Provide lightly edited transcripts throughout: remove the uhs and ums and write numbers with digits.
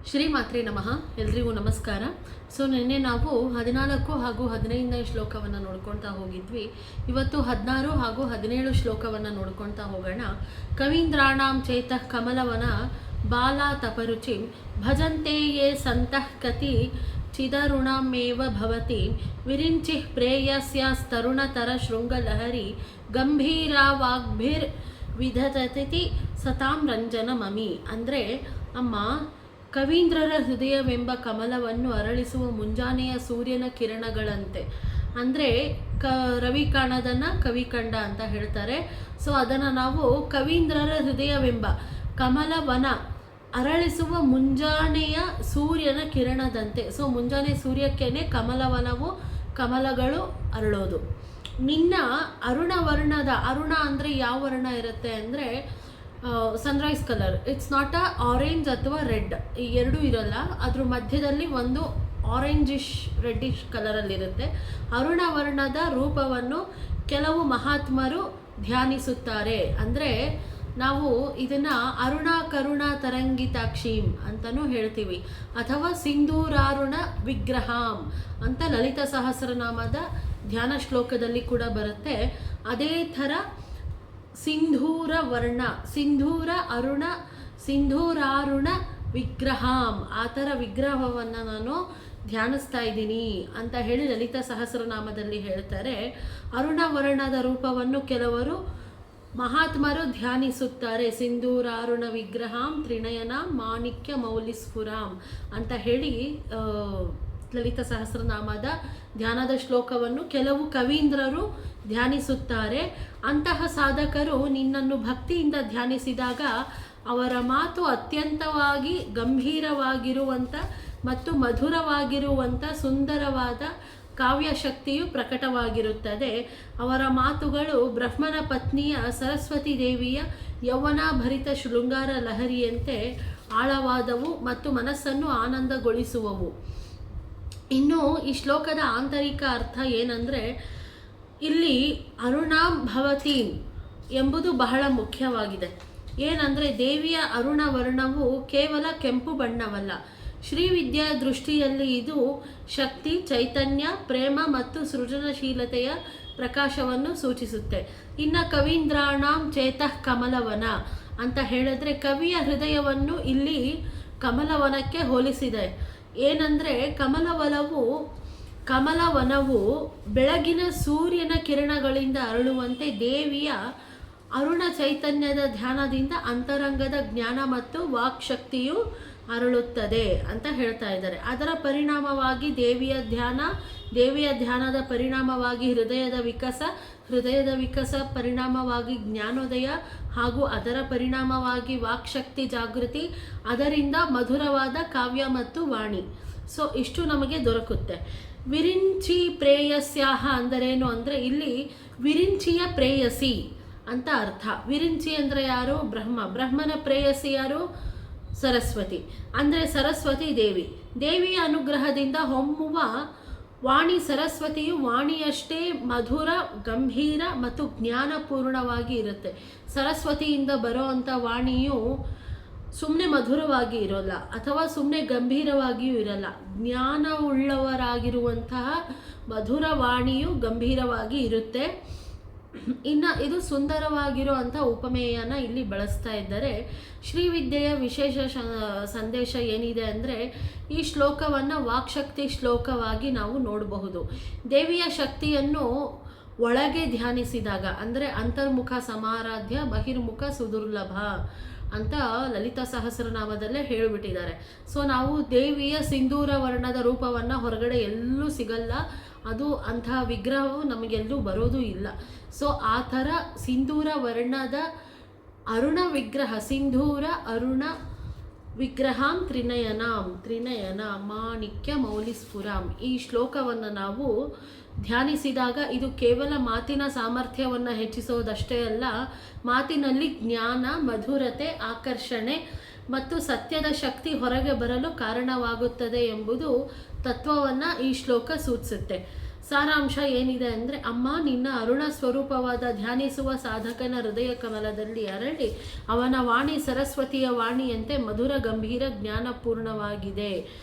ಶ್ರೀ ಮಾತ್ರೆ ನಮಃ. ಎಲ್ರಿಗೂ ನಮಸ್ಕಾರ. ಸೊ ನಿನ್ನೆ ನಾವು 14 ಹಾಗೂ 15ನೇ ಶ್ಲೋಕವನ್ನು ನೋಡ್ಕೊಳ್ತಾ ಹೋಗಿದ್ವಿ. ಇವತ್ತು 16 ಹಾಗೂ 17 ಶ್ಲೋಕವನ್ನು ನೋಡ್ಕೊಳ್ತಾ ಹೋಗೋಣ. ಕವೀಂದ್ರಾಣಾಂ ಚೇತಃ ಕಮಲವನ ಬಾಲಾ ತಪರುಚಿಂ ಭಜಂತೆ ಯೇ ಸಂತಃ ಕತಿ ಚಿದರುಣಮೇವ ಭವತಿ ವಿರಿಂಚಿ ಪ್ರೇಯಸ್ಯಾಸ್ತರುಣತರ ಶೃಂಗಲಹರಿ ಗಂಭೀರಾ ವಾಗ್ಭಿರ್ ವಿಧತತಿ ಸತಾಂ ರಂಜನ ಮಮಿ. ಅಂದರೆ ಅಮ್ಮ, ಕವೀಂದ್ರರ ಹೃದಯವೆಂಬ ಕಮಲವನ್ನು ಅರಳಿಸುವ ಮುಂಜಾನೆಯ ಸೂರ್ಯನ ಕಿರಣಗಳಂತೆ. ಅಂದರೆ ರವಿ ಕಾಣದನ್ನು ಕವಿ ಕಂಡ ಅಂತ ಹೇಳ್ತಾರೆ. ಸೊ ಅದನ್ನು ನಾವು ಕವೀಂದ್ರರ ಹೃದಯವೆಂಬ ಕಮಲವನ ಅರಳಿಸುವ ಮುಂಜಾನೆಯ ಸೂರ್ಯನ ಕಿರಣದಂತೆ. ಸೊ ಮುಂಜಾನೆ ಸೂರ್ಯಕ್ಕೇನೆ ಕಮಲವನವು, ಕಮಲಗಳು ಅರಳೋದು. ನಿನ್ನ ಅರುಣ ವರ್ಣದ, ಅರುಣ ಅಂದರೆ ಯಾವ ವರ್ಣ ಇರುತ್ತೆ ಅಂದರೆ Sunrise colour. It's not a orange ಅಥವಾ ರೆಡ್, ಈ ಎರಡೂ ಇರೋಲ್ಲ. ಅದ್ರ ಮಧ್ಯದಲ್ಲಿ ಒಂದು ಆರೆಂಜಿಶ್ ರೆಡ್ಡಿಶ್ ಕಲರಲ್ಲಿರುತ್ತೆ. ಅರುಣ ವರ್ಣದ ರೂಪವನ್ನು ಕೆಲವು ಮಹಾತ್ಮರು ಧ್ಯಾನಿಸುತ್ತಾರೆ. ಅಂದರೆ ನಾವು ಇದನ್ನು ಅರುಣ ಕರುಣ ತರಂಗಿತಾಕ್ಷೀಂ ಅಂತಲೂ ಹೇಳ್ತೀವಿ, ಅಥವಾ ಸಿಂಧೂರಾರುಣ ವಿಗ್ರಹಾಂ ಅಂತ ಲಲಿತ ಸಹಸ್ರನಾಮದ ಧ್ಯಾನ ಶ್ಲೋಕದಲ್ಲಿ ಕೂಡ ಬರುತ್ತೆ. ಅದೇ ಥರ ಸಿಂಧೂರ ವರ್ಣ, ಸಿಂಧೂರ ಅರುಣ, ಸಿಂಧೂರಾರುಣ ವಿಗ್ರಹಾಂ, ಆ ಥರ ವಿಗ್ರಹವನ್ನು ನಾನು ಧ್ಯಾನಿಸ್ತಾ ಇದ್ದೀನಿ ಅಂತ ಹೇಳಿ ಲಲಿತ ಸಹಸ್ರನಾಮದಲ್ಲಿ ಹೇಳ್ತಾರೆ. ಅರುಣ ವರ್ಣದ ರೂಪವನ್ನು ಕೆಲವರು ಮಹಾತ್ಮರು ಧ್ಯಾನಿಸುತ್ತಾರೆ. ಸಿಂಧೂರಾರುಣ ವಿಗ್ರಹಾಂ ತ್ರಿನಯನ ಮಾಣಿಕ್ಯ ಮೌಲಿಸ್ಫುರಾಂ ಅಂತ ಹೇಳಿ ಲಲಿತ ಸಹಸ್ರನಾಮದ ಧ್ಯಾನದ ಶ್ಲೋಕವನ್ನು ಕೆಲವು ಕವೀಂದ್ರರು ಧ್ಯಾನಿಸುತ್ತಾರೆ. ಅಂತಹ ಸಾಧಕರು ನಿನ್ನನ್ನು ಭಕ್ತಿಯಿಂದ ಧ್ಯಾನಿಸಿದಾಗ ಅವರ ಮಾತು ಅತ್ಯಂತವಾಗಿ ಗಂಭೀರವಾಗಿರುವಂಥ ಮತ್ತು ಮಧುರವಾಗಿರುವಂಥ ಸುಂದರವಾದ ಕಾವ್ಯಶಕ್ತಿಯು ಪ್ರಕಟವಾಗಿರುತ್ತದೆ. ಅವರ ಮಾತುಗಳು ಬ್ರಹ್ಮನ ಪತ್ನಿಯ ಸರಸ್ವತಿ ದೇವಿಯ ಯೌವನಾಭರಿತ ಶೃಂಗಾರ ಲಹರಿಯಂತೆ ಆಳವಾದವು ಮತ್ತು ಮನಸ್ಸನ್ನು ಆನಂದಗೊಳಿಸುವವು. ಇನ್ನು ಈ ಶ್ಲೋಕದ ಆಂತರಿಕ ಅರ್ಥ ಏನಂದರೆ, ಇಲ್ಲಿ ಅರುಣಾಂ ಭವತೀಂ ಎಂಬುದು ಬಹಳ ಮುಖ್ಯವಾಗಿದೆ. ಏನಂದರೆ ದೇವಿಯ ಅರುಣ ವರ್ಣವು ಕೇವಲ ಕೆಂಪು ಬಣ್ಣವಲ್ಲ. ಶ್ರೀವಿದ್ಯಾ ದೃಷ್ಟಿಯಲ್ಲಿ ಇದು ಶಕ್ತಿ, ಚೈತನ್ಯ, ಪ್ರೇಮ ಮತ್ತು ಸೃಜನಶೀಲತೆಯ ಪ್ರಕಾಶವನ್ನು ಸೂಚಿಸುತ್ತೆ. ಇನ್ನು ಕವೀಂದ್ರಾಣಾಂ ಚೇತಃ ಕಮಲವನ ಅಂತ ಹೇಳಿದ್ರೆ ಕವಿಯ ಹೃದಯವನ್ನು ಇಲ್ಲಿ ಕಮಲವನಕ್ಕೆ ಹೋಲಿಸಿದೆ. ಏನಂದರೆ ಕಮಲವನವು ಬೆಳಗಿನ ಸೂರ್ಯನ ಕಿರಣಗಳಿಂದ ಅರಳುವಂತೆ ದೇವಿಯ ಅರುಣ ಚೈತನ್ಯದ ಧ್ಯಾನದಿಂದ ಅಂತರಂಗದ ಜ್ಞಾನ ಮತ್ತು ವಾಕ್ಶಕ್ತಿಯು ಅರಳುತ್ತದೆ ಅಂತ ಹೇಳ್ತಾ ಇದ್ದಾರೆ. ಅದರ ಪರಿಣಾಮವಾಗಿ ದೇವಿಯ ಧ್ಯಾನದ ಪರಿಣಾಮವಾಗಿ ಹೃದಯದ ವಿಕಾಸ ಪರಿಣಾಮವಾಗಿ ಜ್ಞಾನೋದಯ, ಹಾಗೂ ಅದರ ಪರಿಣಾಮವಾಗಿ ವಾಕ್ಶಕ್ತಿ ಜಾಗೃತಿ, ಅದರಿಂದ ಮಧುರವಾದ ಕಾವ್ಯ ಮತ್ತು ವಾಣಿ. ಸೊ ಇಷ್ಟು ನಮಗೆ ದೊರಕುತ್ತೆ. ವಿರಿಂಚಿ ಪ್ರೇಯಸ್ಯಾಹ ಅಂದರೇನು ಅಂದರೆ ಇಲ್ಲಿ ವಿರಿಂಚಿಯ ಪ್ರೇಯಸಿ ಅಂತ ಅರ್ಥ. ವಿರಿಂಚಿ ಅಂದರೆ ಯಾರು? ಬ್ರಹ್ಮನ ಪ್ರೇಯಸಿ ಯಾರು? ಸರಸ್ವತಿ. ಅಂದರೆ ಸರಸ್ವತಿ ದೇವಿಯ ಅನುಗ್ರಹದಿಂದ ಹೊಮ್ಮುವ ವಾಣಿ ಸರಸ್ವತಿಯು ವಾಣಿಯಷ್ಟೇ ಮಧುರ, ಗಂಭೀರ ಮತ್ತು ಜ್ಞಾನಪೂರ್ಣವಾಗಿ ಇರುತ್ತೆ. ಸರಸ್ವತಿಯಿಂದ ಬರೋ ಅಂಥ ವಾಣಿಯು ಸುಮ್ಮನೆ ಮಧುರವಾಗಿ ಇರೋಲ್ಲ, ಅಥವಾ ಸುಮ್ಮನೆ ಗಂಭೀರವಾಗಿಯೂ ಇರಲ್ಲ. ಜ್ಞಾನವುಳ್ಳವರಾಗಿರುವಂತಹ ಮಧುರ ವಾಣಿಯು ಗಂಭೀರವಾಗಿ ಇರುತ್ತೆ. ಇನ್ನು ಇದು ಸುಂದರವಾಗಿರುವಂಥ ಉಪಮೇಯನ ಇಲ್ಲಿ ಬಳಸ್ತಾ ಇದ್ದಾರೆ. ಶ್ರೀವಿದ್ಯೆಯ ವಿಶೇಷ ಸಂದೇಶ ಏನಿದೆ ಅಂದರೆ, ಈ ಶ್ಲೋಕವನ್ನು ವಾಕ್ಶಕ್ತಿ ಶ್ಲೋಕವಾಗಿ ನಾವು ನೋಡಬಹುದು. ದೇವಿಯ ಶಕ್ತಿಯನ್ನು ಒಳಗೆ ಧ್ಯಾನಿಸಿದಾಗ, ಅಂದರೆ ಅಂತರ್ಮುಖ ಸಮಾರಾಧ್ಯ ಬಹಿರ್ಮುಖ ಸುದುರ್ಲಭ ಅಂತ ಲಲಿತ ಸಹಸ್ರನಾಮದಲ್ಲೇ ಹೇಳಿಬಿಟ್ಟಿದ್ದಾರೆ. ಸೊ ನಾವು ದೇವಿಯ ಸಿಂಧೂರ ವರ್ಣದ ರೂಪವನ್ನು ಹೊರಗಡೆ ಎಲ್ಲೂ ಸಿಗಲ್ಲ. ಅದು ಅಂತಹ ವಿಗ್ರಹವು ನಮಗೆಲ್ಲೂ ಬರೋದು ಇಲ್ಲ. ಸೊ ಆ ಥರ ಸಿಂಧೂರ ವರ್ಣದ ಅರುಣ ವಿಗ್ರಹ, ಸಿಂಧೂರ ಅರುಣ ವಿಗ್ರಹಾಂ ತ್ರಿನಯನ ಮಾಣಿಕ್ಯ ಮೌಲಿಸ್ಫುರಾಂ, ಈ ಶ್ಲೋಕವನ್ನು ನಾವು ಧ್ಯಾನಿಸಿದಾಗ ಇದು ಕೇವಲ ಮಾತಿನ ಸಾಮರ್ಥ್ಯವನ್ನು ಹೆಚ್ಚಿಸೋದಷ್ಟೇ ಅಲ್ಲ, ಮಾತಿನಲ್ಲಿ ಜ್ಞಾನ, ಮಧುರತೆ, ಆಕರ್ಷಣೆ ಮತ್ತು ಸತ್ಯದ ಶಕ್ತಿ ಹೊರಗೆ ಬರಲು ಕಾರಣವಾಗುತ್ತದೆ ಎಂಬುದು ತತ್ವವನ್ನು ಈ ಶ್ಲೋಕ ಸೂಚಿಸುತ್ತೆ. ಸಾರಾಂಶ ಏನಿದೆ ಅಂದರೆ, ಅಮ್ಮ ನಿನ್ನ ಅರುಣ ಸ್ವರೂಪವಾದ ಧ್ಯಾನಿಸುವ ಸಾಧಕನ ಹೃದಯ ಕಮಲದಲ್ಲಿ ಅರಳಿ ಅವನ ವಾಣಿ ಸರಸ್ವತಿಯ ವಾಣಿಯಂತೆ ಮಧುರ ಗಂಭೀರ ಜ್ಞಾನಪೂರ್ಣವಾಗಿದೆ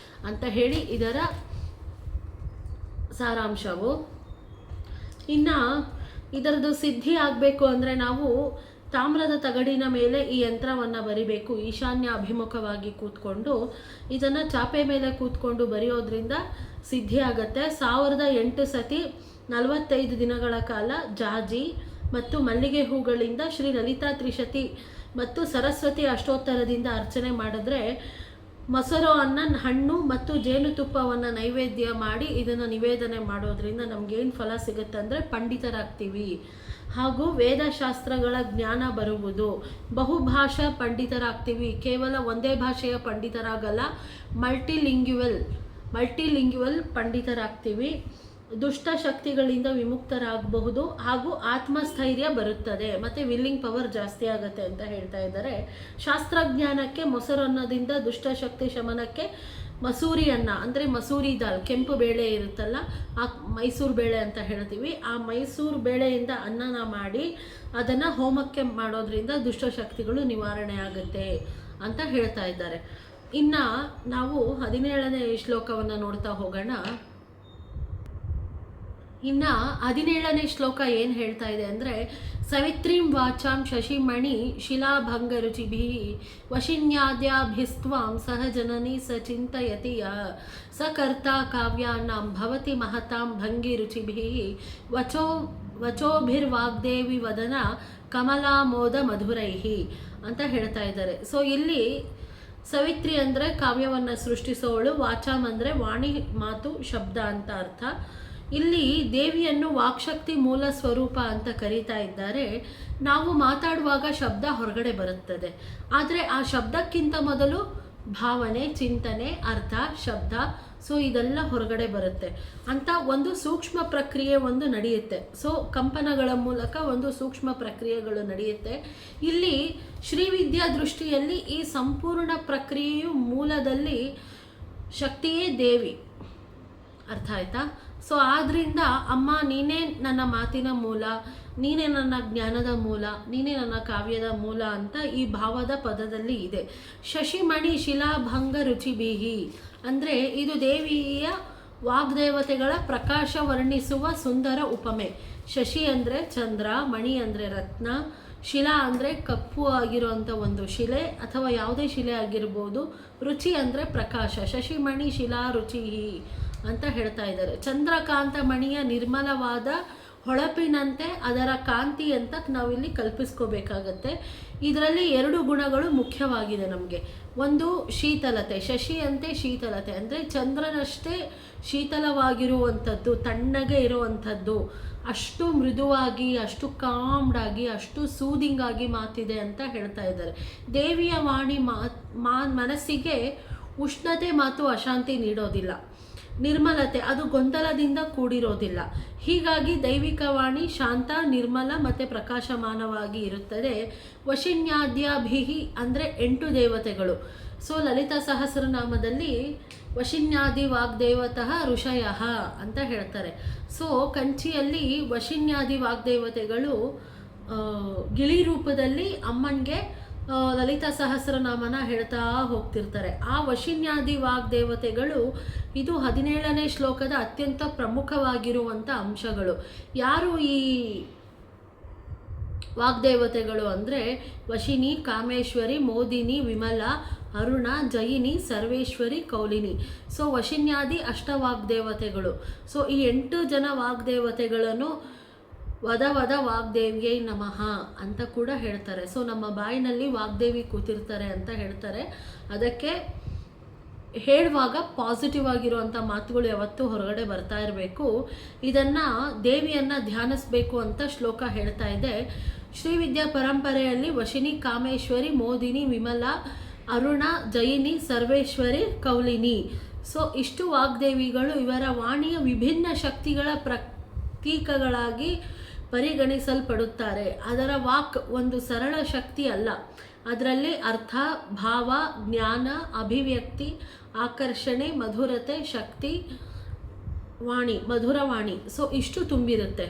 ಅಂತ ಹೇಳಿ ಇದರ ಸಾರಾಂಶವು. ಇನ್ನು ಇದರದ್ದು ಸಿದ್ಧಿ ಆಗಬೇಕು ಅಂದರೆ ನಾವು ತಾಮ್ರದ ತಗಡಿನ ಮೇಲೆ ಈ ಯಂತ್ರವನ್ನು ಬರಿಬೇಕು. ಈಶಾನ್ಯ ಅಭಿಮುಖವಾಗಿ ಕೂತ್ಕೊಂಡು ಇದನ್ನು ಚಾಪೆ ಮೇಲೆ ಕೂತ್ಕೊಂಡು ಬರೆಯೋದ್ರಿಂದ ಸಿದ್ಧಿ ಆಗುತ್ತೆ. 1008 ಸತಿ 45 ದಿನಗಳ ಕಾಲ ಜಾಜಿ ಮತ್ತು ಮಲ್ಲಿಗೆ ಹೂಗಳಿಂದ ಶ್ರೀ ಲಲಿತಾ ತ್ರಿಶತಿ ಮತ್ತು ಸರಸ್ವತಿ ಅಷ್ಟೋತ್ತರದಿಂದ ಅರ್ಚನೆ ಮಾಡಿದ್ರೆ ಮೊಸರು, ಅನ್ನ, ಹಣ್ಣು ಮತ್ತು ಜೇನುತುಪ್ಪವನ್ನು ನೈವೇದ್ಯ ಮಾಡಿ ಇದನ್ನು ನಿವೇದನೆ ಮಾಡೋದ್ರಿಂದ ನಮಗೇನು ಫಲ ಸಿಗುತ್ತೆ ಅಂದರೆ ಪಂಡಿತರಾಗ್ತೀವಿ ಹಾಗೂ ವೇದಶಾಸ್ತ್ರಗಳ ಜ್ಞಾನ ಬರುವುದು, ಬಹುಭಾಷಾ ಪಂಡಿತರಾಗ್ತೀವಿ. ಕೇವಲ ಒಂದೇ ಭಾಷೆಯ ಪಂಡಿತರಾಗಲ್ಲ, ಮಲ್ಟಿಲಿಂಗ್ಯುವಲ್ ಪಂಡಿತರಾಗ್ತೀವಿ. ದುಷ್ಟ ಶಕ್ತಿಗಳಿಂದ ವಿಮುಕ್ತರಾಗಬಹುದು ಹಾಗೂ ಆತ್ಮಸ್ಥೈರ್ಯ ಬರುತ್ತದೆ ಮತ್ತು ವಿಲ್ಲಿಂಗ್ ಪವರ್ ಜಾಸ್ತಿ ಆಗುತ್ತೆ ಅಂತ ಹೇಳ್ತಾ ಇದ್ದಾರೆ. ಶಾಸ್ತ್ರಜ್ಞಾನಕ್ಕೆ ಮೊಸರನ್ನದಿಂದ ದುಷ್ಟಶಕ್ತಿ ಶಮನಕ್ಕೆ ಮಸೂರಿ ಅನ್ನ ಅಂದರೆ ಮಸೂರಿ ದಾಲ್, ಕೆಂಪು ಬೇಳೆ ಇರುತ್ತಲ್ಲ, ಆ ಮೈಸೂರು ಬೇಳೆ ಅಂತ ಹೇಳ್ತೀವಿ. ಆ ಮೈಸೂರು ಬೇಳೆಯಿಂದ ಅನ್ನನ ಮಾಡಿ ಅದನ್ನು ಹೋಮಕ್ಕೆ ಮಾಡೋದ್ರಿಂದ ದುಷ್ಟಶಕ್ತಿಗಳು ನಿವಾರಣೆ ಆಗುತ್ತೆ ಅಂತ ಹೇಳ್ತಾ ಇದ್ದಾರೆ. ಇನ್ನು ನಾವು 17ನೇ ಶ್ಲೋಕವನ್ನು ನೋಡ್ತಾ ಹೋಗೋಣ. ಇನ್ನು 17ನೇ ಶ್ಲೋಕ ಏನು ಹೇಳ್ತಾ ಇದೆ ಅಂದರೆ, ಸವಿತ್ರೀಂ ವಾಚಾಂ ಶಶಿಮಣಿ ಶಿಲಾಭಂಗ ರುಚಿಭಿ ವಶಿನ್ಯಾದ್ಯಾಭಿಸ್ತ್ವಾಂ ಸಹ ಜನನಿ ಸ ಚಿಂತಯತಿ ಸ ಕರ್ತಾ ಕಾವ್ಯಾನಾಂ ಭವತಿ ಮಹತಾಂ ಭಂಗಿ ರುಚಿಭಿ ವಚೋಭಿರ್ವಾಗ್ದೇವಿ ವದನ ಕಮಲಾಮೋದ ಮಧುರೈಹಿ ಅಂತ ಹೇಳ್ತಾ ಇದ್ದಾರೆ. ಸೊ ಇಲ್ಲಿ ಸವಿತ್ರಿ ಅಂದರೆ ಕಾವ್ಯವನ್ನು ಸೃಷ್ಟಿಸೋಳು, ವಾಚಾಂ ಅಂದರೆ ವಾಣಿ, ಮಾತು, ಶಬ್ದ ಅಂತ ಅರ್ಥ. ಇಲ್ಲಿ ದೇವಿಯನ್ನು ವಾಕ್ಶಕ್ತಿ ಮೂಲ ಸ್ವರೂಪ ಅಂತ ಕರೀತಾ ಇದ್ದಾರೆ. ನಾವು ಮಾತಾಡುವಾಗ ಶಬ್ದ ಹೊರಗಡೆ ಬರುತ್ತದೆ, ಆದರೆ ಆ ಶಬ್ದಕ್ಕಿಂತ ಮೊದಲು ಭಾವನೆ, ಚಿಂತನೆ, ಅರ್ಥ, ಶಬ್ದ, ಸೊ ಇದೆಲ್ಲ ಹೊರಗಡೆ ಬರುತ್ತೆ ಅಂತ ಒಂದು ಸೂಕ್ಷ್ಮ ಪ್ರಕ್ರಿಯೆ ಒಂದು ನಡೆಯುತ್ತೆ. ಸೊ ಕಂಪನಗಳ ಮೂಲಕ ಒಂದು ಸೂಕ್ಷ್ಮ ಪ್ರಕ್ರಿಯೆಗಳು ನಡೆಯುತ್ತೆ. ಇಲ್ಲಿ ಶ್ರೀವಿದ್ಯಾ ದೃಷ್ಟಿಯಲ್ಲಿ ಈ ಸಂಪೂರ್ಣ ಪ್ರಕ್ರಿಯೆಯು ಮೂಲದಲ್ಲಿ ಶಕ್ತಿಯೇ ದೇವಿ. ಅರ್ಥ ಆಯ್ತಾ? ಸೊ ಆದ್ದರಿಂದ ಅಮ್ಮ ನೀನೇ ನನ್ನ ಮಾತಿನ ಮೂಲ, ನೀನೇ ನನ್ನ ಜ್ಞಾನದ ಮೂಲ, ನೀನೇ ನನ್ನ ಕಾವ್ಯದ ಮೂಲ ಅಂತ ಈ ಭಾವದ ಪದದಲ್ಲಿ ಇದೆ. ಶಶಿಮಣಿ ಶಿಲಾಭಂಗ ರುಚಿಬಿಹಿ ಅಂದರೆ ಇದು ದೇವಿಯ ವಾಗ್ದೇವತೆಗಳ ಪ್ರಕಾಶ ವರ್ಣಿಸುವ ಸುಂದರ ಉಪಮೆ. ಶಶಿ ಅಂದರೆ ಚಂದ್ರ, ಮಣಿ ಅಂದರೆ ರತ್ನ, ಶಿಲಾ ಅಂದರೆ ಕಪ್ಪು ಆಗಿರುವಂಥ ಒಂದು ಶಿಲೆ ಅಥವಾ ಯಾವುದೇ ಶಿಲೆ ಆಗಿರ್ಬೋದು, ರುಚಿ ಅಂದರೆ ಪ್ರಕಾಶ. ಶಶಿಮಣಿ ಶಿಲಾ ರುಚಿ ಅಂತ ಹೇಳ್ತಾ ಇದ್ದಾರೆ. ಚಂದ್ರಕಾಂತ ಮಣಿಯ ನಿರ್ಮಲವಾದ ಹೊಳಪಿನಂತೆ ಅದರ ಕಾಂತಿ ಅಂತ ನಾವಿಲ್ಲಿ ಕಲ್ಪಿಸ್ಕೋಬೇಕಾಗತ್ತೆ. ಇದರಲ್ಲಿ 2 ಗುಣಗಳು ಮುಖ್ಯವಾಗಿದೆ ನಮಗೆ. ಒಂದು ಶೀತಲತೆ, ಶಶಿ ಅಂತೆ ಶೀತಲತೆ ಅಂದರೆ ಚಂದ್ರನಷ್ಟೇ ಶೀತಲವಾಗಿರುವಂಥದ್ದು, ತಣ್ಣಗೆ ಇರುವಂಥದ್ದು, ಅಷ್ಟು ಮೃದುವಾಗಿ, ಅಷ್ಟು ಕಾಮ್ಡಾಗಿ, ಅಷ್ಟು ಸೂದಿಂಗ್ ಆಗಿ ಮಾತಿದೆ ಅಂತ ಹೇಳ್ತಾ ಇದ್ದಾರೆ. ದೇವಿಯ ವಾಣಿ ಮನಸ್ಸಿಗೆ ಉಷ್ಣತೆ ಮತ್ತು ಅಶಾಂತಿ ನೀಡೋದಿಲ್ಲ. ನಿರ್ಮಲತೆ, ಅದು ಗೊಂದಲದಿಂದ ಕೂಡಿರೋದಿಲ್ಲ. ಹೀಗಾಗಿ ದೈವಿಕ ವಾಣಿ ಶಾಂತ, ನಿರ್ಮಲ ಮತ್ತು ಪ್ರಕಾಶಮಾನವಾಗಿ ಇರುತ್ತದೆ. ವಶಿನ್ಯಾದ್ಯಾಭಿಹಿ ಅಂದರೆ 8 ದೇವತೆಗಳು. ಸೊ ಲಲಿತಾ ಸಹಸ್ರನಾಮದಲ್ಲಿ ವಶಿನ್ಯಾದಿ ವಾಗ್ದೇವತಃ ಋಷಯಃ ಅಂತ ಹೇಳ್ತಾರೆ. ಸೊ ಕಂಚಿಯಲ್ಲಿ ವಶಿನ್ಯಾದಿ ವಾಗ್ದೇವತೆಗಳು ಗಿಳಿ ರೂಪದಲ್ಲಿ ಅಮ್ಮನಿಗೆ ಲಲಿತಾ ಸಹಸ್ರನಾಮನ ಹೇಳ್ತಾ ಹೋಗ್ತಿರ್ತಾರೆ. ಆ ವಶಿನ್ಯಾದಿ ವಾಗ್ದೇವತೆಗಳು ಇದು 17ನೇ ಶ್ಲೋಕದ ಅತ್ಯಂತ ಪ್ರಮುಖವಾಗಿರುವಂಥ ಅಂಶಗಳು. ಯಾರು ಈ ವಾಗ್ದೇವತೆಗಳು ಅಂದರೆ ವಶಿನಿ, ಕಾಮೇಶ್ವರಿ, ಮೋದಿನಿ, ವಿಮಲ, ಅರುಣ, ಜಯಿನಿ, ಸರ್ವೇಶ್ವರಿ, ಕೌಲಿನಿ. ಸೊ ವಶಿನ್ಯಾದಿ ಅಷ್ಟವಾಗ್ದೇವತೆಗಳು. ಸೊ ಈ 8 ಜನ ವಾಗ್ದೇವತೆಗಳನ್ನು ವದ ವಾಗ್ದೇವಿಯೇ ನಮಃ ಅಂತ ಕೂಡ ಹೇಳ್ತಾರೆ. ಸೊ ನಮ್ಮ ಬಾಯಿನಲ್ಲಿ ವಾಗ್ದೇವಿ ಕೂತಿರ್ತಾರೆ ಅಂತ ಹೇಳ್ತಾರೆ. ಅದಕ್ಕೆ ಹೇಳುವಾಗ ಪಾಸಿಟಿವ್ ಆಗಿರುವಂಥ ಮಾತುಗಳು ಯಾವತ್ತೂ ಹೊರಗಡೆ ಬರ್ತಾ ಇರಬೇಕು. ಇದನ್ನು ದೇವಿಯನ್ನು ಧ್ಯಾನಿಸಬೇಕು ಅಂತ ಶ್ಲೋಕ ಹೇಳ್ತಾ ಇದೆ. ಶ್ರೀವಿದ್ಯಾ ಪರಂಪರೆಯಲ್ಲಿ ವಶಿನಿ, ಕಾಮೇಶ್ವರಿ, ಮೋದಿನಿ, ವಿಮಲ, ಅರುಣ, ಜಯಿನಿ, ಸರ್ವೇಶ್ವರಿ, ಕೌಲಿನಿ. ಸೊ ಇಷ್ಟು ವಾಗ್ದೇವಿಗಳು ಇವರ ವಾಣಿಯ ವಿಭಿನ್ನ ಶಕ್ತಿಗಳ ಪ್ರತೀಕಗಳಾಗಿ ಪರಿಗಣಿಸಲ್ಪಡುತ್ತಾರೆ. ಅದರ ವಾಕ್ ಒಂದು ಸರಳ ಶಕ್ತಿ ಅಲ್ಲ. ಅದರಲ್ಲಿ ಅರ್ಥ, ಭಾವ, ಜ್ಞಾನ, ಅಭಿವ್ಯಕ್ತಿ, ಆಕರ್ಷಣೆ, ಮಧುರತೆ, ಶಕ್ತಿ ವಾಣಿ, ಮಧುರವಾಣಿ. ಸೊ ಇಷ್ಟು ತುಂಬಿರುತ್ತೆ.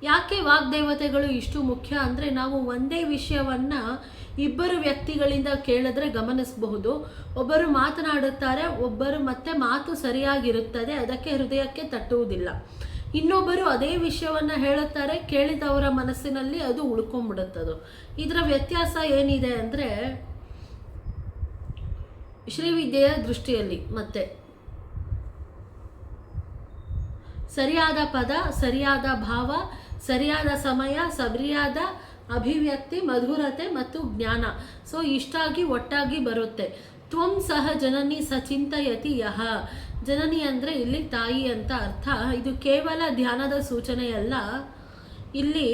ಯಾಕೆ ವಾಗ್ದೇವತೆಗಳು ಇಷ್ಟು ಮುಖ್ಯ ಅಂದರೆ, ನಾವು ಒಂದೇ ವಿಷಯವನ್ನು ಇಬ್ಬರು ವ್ಯಕ್ತಿಗಳಿಂದ ಕೇಳಿದ್ರೆ ಗಮನಿಸಬಹುದು. ಒಬ್ಬರು ಮಾತನಾಡುತ್ತಾರೆ, ಒಬ್ಬರು ಮತ್ತೆ ಮಾತು ಸರಿಯಾಗಿರುತ್ತದೆ, ಅದಕ್ಕೆ ಹೃದಯಕ್ಕೆ ತಟ್ಟುವುದಿಲ್ಲ. ಇನ್ನೊಬ್ಬರು ಅದೇ ವಿಷಯವನ್ನು ಹೇಳುತ್ತಾರೆ, ಕೇಳಿದವರ ಮನಸ್ಸಿನಲ್ಲಿ ಅದು ಉಳ್ಕೊಂಡ್ಬಿಡುತ್ತದು. ಇದರ ವ್ಯತ್ಯಾಸ ಏನಿದೆ ಅಂದರೆ, ಶ್ರೀವಿದ್ಯೆಯ ದೃಷ್ಟಿಯಲ್ಲಿ ಮತ್ತೆ ಸರಿಯಾದ ಪದ, ಸರಿಯಾದ ಭಾವ, ಸರಿಯಾದ ಸಮಯ, ಸರಿಯಾದ ಅಭಿವ್ಯಕ್ತಿ, ಮಧುರತೆ ಮತ್ತು ಜ್ಞಾನ. ಸೊ ಇಷ್ಟಾಗಿ ಒಟ್ಟಾಗಿ ಬರುತ್ತೆ. ತ್ವಂ ಸಹ ಜನನಿ ಸಚಿಂತಯತಿ ಯಹ. ಜನನಿ ಅಂದರೆ ಇಲ್ಲಿ ತಾಯಿ ಅಂತ ಅರ್ಥ. ಇದು ಕೇವಲ ಧ್ಯಾನದ ಸೂಚನೆಯಲ್ಲ, ಇಲ್ಲಿ